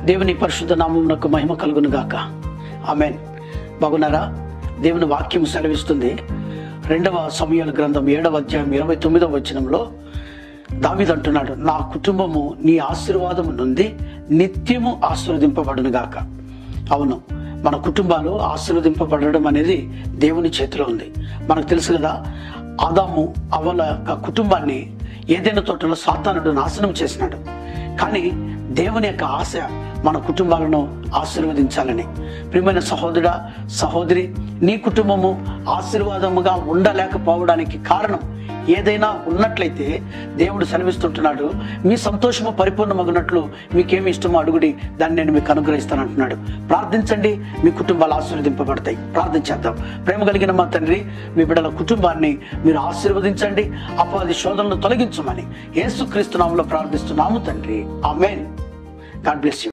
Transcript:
దేవుని పరిశుద్ధ నామమునకు మహిమ కలుగును గాక. ఆమేన్. బాగున్నారా? దేవుని వాక్యం సెలవిస్తుంది. 2వ సమూయేలు గ్రంథం 7వ అధ్యాయం 29వ వచనంలో దావీదు అంటున్నాడు, నా కుటుంబము నీ ఆశీర్వాదము నుండి నిత్యము ఆశీర్వదింపబడును గాక. అవును, మన కుటుంబాలు ఆశీర్వదింపబడడం అనేది దేవుని చేతిలో ఉంది. మనకు తెలుసు కదా, ఆదాము అవ్వల యొక్క కుటుంబాన్ని ఏదైనా తోటలో సాతానుడు నాశనం చేసినాడు. కానీ దేవుని యొక్క ఆశ మన కుటుంబాలను ఆశీర్వదించాలని. ప్రియమైన సహోదరుడా, సహోదరి, నీ కుటుంబము ఆశీర్వాదముగా ఉండలేకపోవడానికి కారణం ఏదైనా ఉన్నట్లయితే దేవుడు సెలవిస్తుంటున్నాడు, మీ సంతోషము పరిపూర్ణమగినట్లు మీకేమి ఇష్టమో అడుగుడి, దాన్ని నేను మీకు అనుగ్రహిస్తాను అంటున్నాడు. ప్రార్థించండి, మీ కుటుంబాలు ఆశీర్వదింపబడతాయి. ప్రార్థించేద్దాం. ప్రేమ కలిగిన మా తండ్రి, మీ బిడ్డల కుటుంబాన్ని మీరు ఆశీర్వదించండి, అపవాది శోధనలు తొలగించమని యేసుక్రీస్తు నామములో ప్రార్థిస్తున్నాము తండ్రి. ఆమేన్. God bless you.